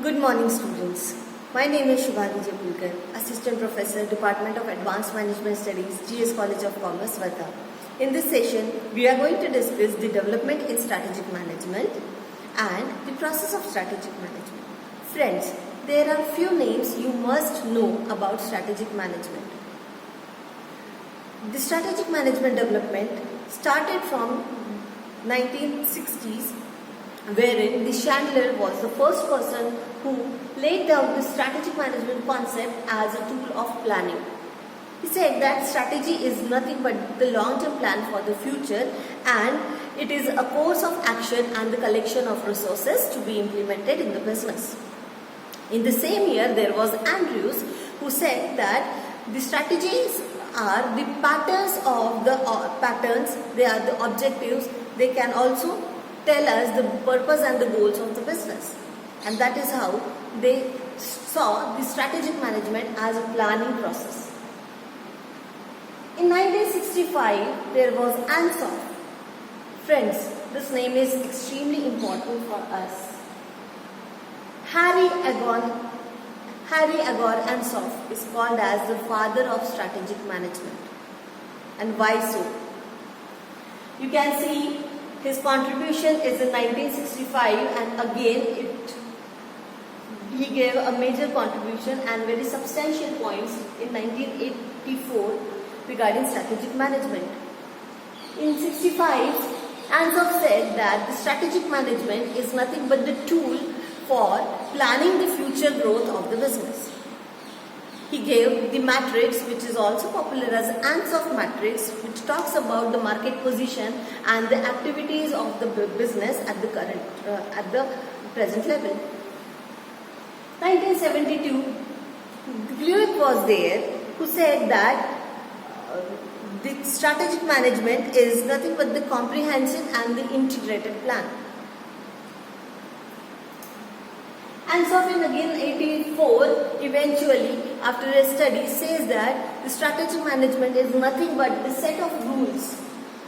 Good morning, students. My name is Shubhani Jepulkar, Assistant Professor, Department of Advanced Management Studies, GS College of Commerce, Varda. In this session, we are going to discuss the development in strategic management and the process of strategic management. Friends, there are few names you must know about strategic management. The strategic management development started from 1960s, wherein the Chandler was the first person who laid down the strategic management concept as a tool of planning. He said that strategy is nothing but the long-term plan for the future, and it is a course of action and the collection of resources to be implemented in the business. In the same year, there was Andrews who said that the strategies are the patterns of the patterns, they are the objectives, they can also tell us the purpose and the goals of the business. And that is how they saw the strategic management as a planning process. In 1965, there was Ansoff. Friends, this name is extremely important for us. Harry Agor Ansoff is called as the father of strategic management. And why so? You can see his contribution is in 1965, and again he gave a major contribution and very substantial points in 1984 regarding strategic management. In 65, Ansoff said that the strategic management is nothing but the tool for planning the future growth of the business. He gave the matrix, which is also popular as Ansoff matrix, which talks about the market position and the activities of the business at the present level. 1972, Glueck was there, who said that the strategic management is nothing but the comprehensive and the integrated plan. Ansoff in again 1984 eventually after a study says that the strategic management is nothing but the set of rules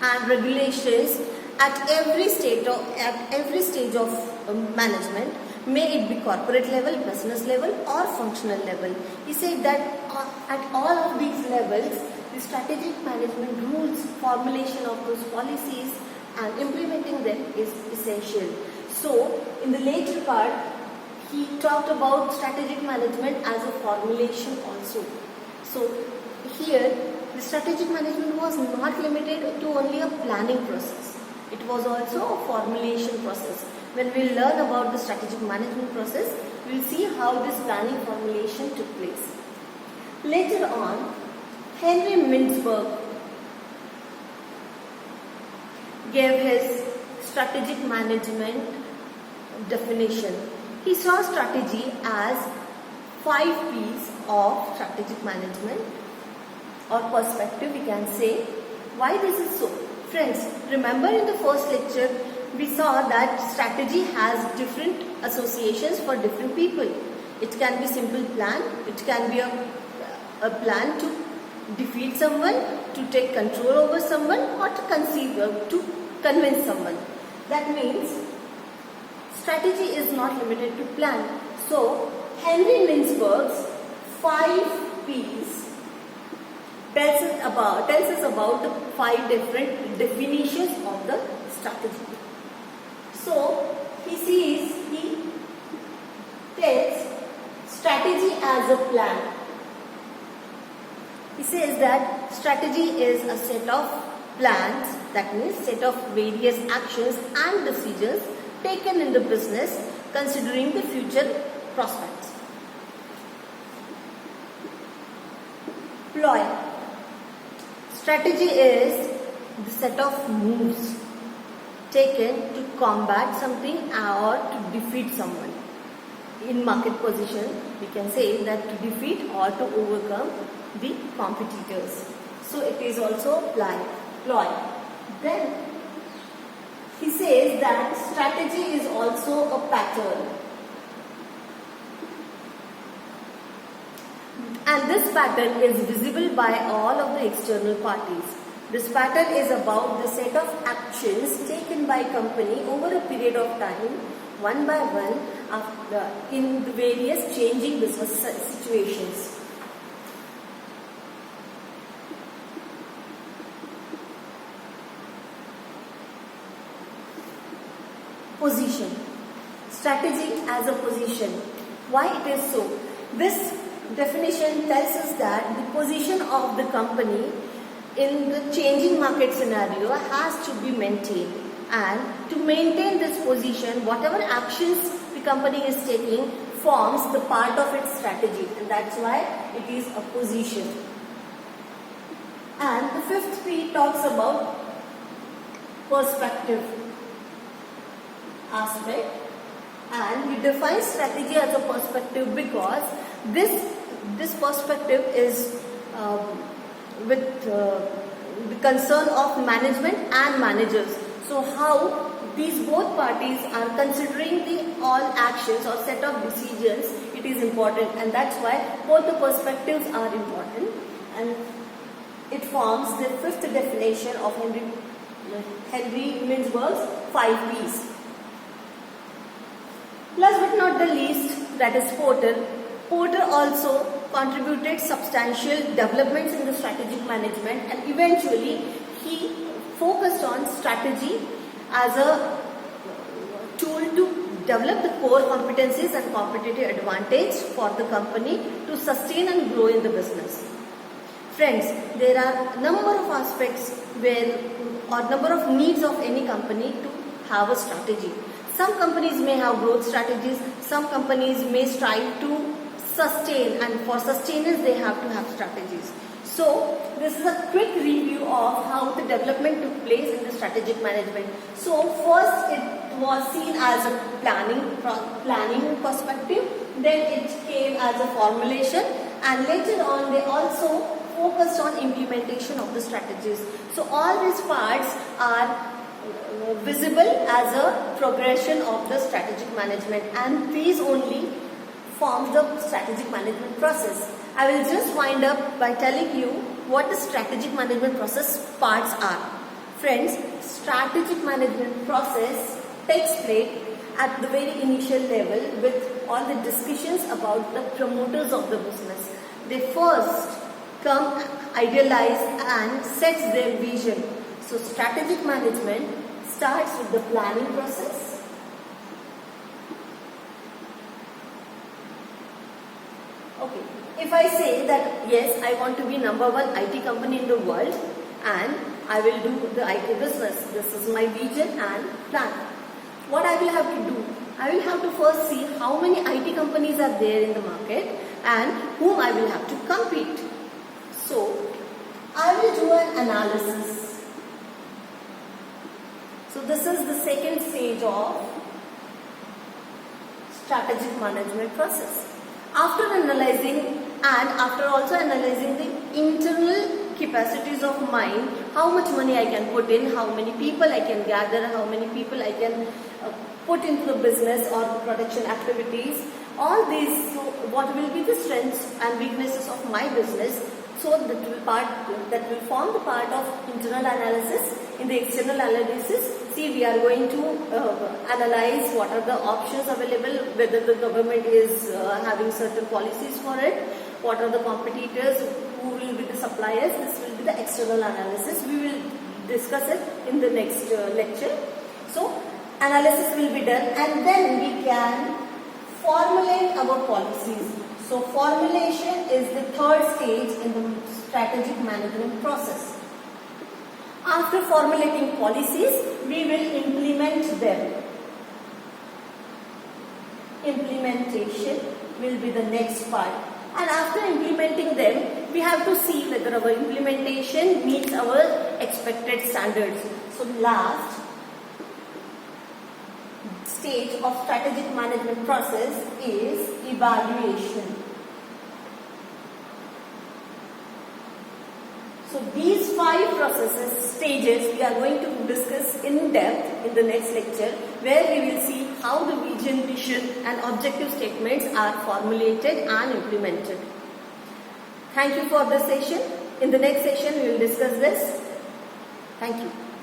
and regulations at every stage of management, may it be corporate level, business level or functional level. He said that at all of these levels, the strategic management rules, formulation of those policies and implementing them is essential. So in the later part, he talked about strategic management as a formulation also. So here the strategic management was not limited to only a planning process. It was also a formulation process. When we learn about the strategic management process, we will see how this planning formulation took place. Later on, Henry Mintzberg gave his strategic management definition. He saw strategy as 5 P's of strategic management or perspective, we can say. Why this is so? Friends, remember in the first lecture, we saw that strategy has different associations for different people. It can be simple plan, it can be a plan to defeat someone, to take control over someone or to convince someone. That means strategy is not limited to plan. So, Henry Mintzberg's 5 P's tells us about the 5 different definitions of the strategy. So, he tells strategy as a plan. He says that strategy is a set of plans, that means set of various actions and decisions taken in the business considering the future prospects. Ploy. Strategy is the set of moves taken to combat something or to defeat someone. In market position, we can say that to defeat or to overcome the competitors. So it is also ploy. Then he says that strategy is also a pattern. And this pattern is visible by all of the external parties. This pattern is about the set of actions taken by company over a period of time, one by one, in the various changing business situations. Position. Strategy as a position. Why it is so? This definition tells us that the position of the company in the changing market scenario has to be maintained, and to maintain this position, whatever actions the company is taking forms the part of its strategy, and that's why it is a position. And the fifth P talks about perspective aspect, and we define strategy as a perspective because this perspective is with the concern of management and managers. So how these both parties are considering the all actions or set of decisions, it is important, and that's why both the perspectives are important, and it forms the fifth definition of Henry Mintzberg's 5 Ps. Last but not the least, that is Porter. Porter also contributed substantial developments in the strategic management, and eventually he focused on strategy as a tool to develop the core competencies and competitive advantage for the company to sustain and grow in the business. Friends, there are a number of aspects or number of needs of any company to have a strategy. Some companies may have growth strategies, some companies may strive to sustain, and for sustenance they have to have strategies. So this is a quick review of how the development took place in the strategic management. So first it was seen as a planning perspective, then it came as a formulation, and later on they also focused on implementation of the strategies. So all these parts are visible as a progression of the strategic management, and these only form the strategic management process. I will just wind up by telling you what the strategic management process parts are. Friends, strategic management process takes place at the very initial level with all the discussions about the promoters of the business. They first come, idealize and sets their vision. So strategic management starts with the planning process, okay. If I say that yes, I want to be number one IT company in the world and I will do the IT business, this is my vision and plan. What I will have to do? I will have to first see how many IT companies are there in the market and whom I will have to compete. So I will do an analysis. So this is the second stage of strategic management process. After analyzing and after also analyzing the internal capacities of mine, how much money I can put in, how many people I can gather, how many people I can put into the business or production activities, all these, so what will be the strengths and weaknesses of my business, so that will form the part of internal analysis. In the external analysis, see, we are going to analyze what are the options available, whether the government is having certain policies for it, what are the competitors, who will be the suppliers. This will be the external analysis. We will discuss it in the next lecture. So analysis will be done, and then we can formulate our policies. So formulation is the third stage in the strategic management process. After formulating policies, we will implement them. Implementation will be the next part. And after implementing them, we have to see whether our implementation meets our expected standards. So last stage of strategic management process is evaluation. So these 5 stages we are going to discuss in depth in the next lecture, where we will see how the vision, mission and objective statements are formulated and implemented. Thank you for this session. In the next session we will discuss this. Thank you.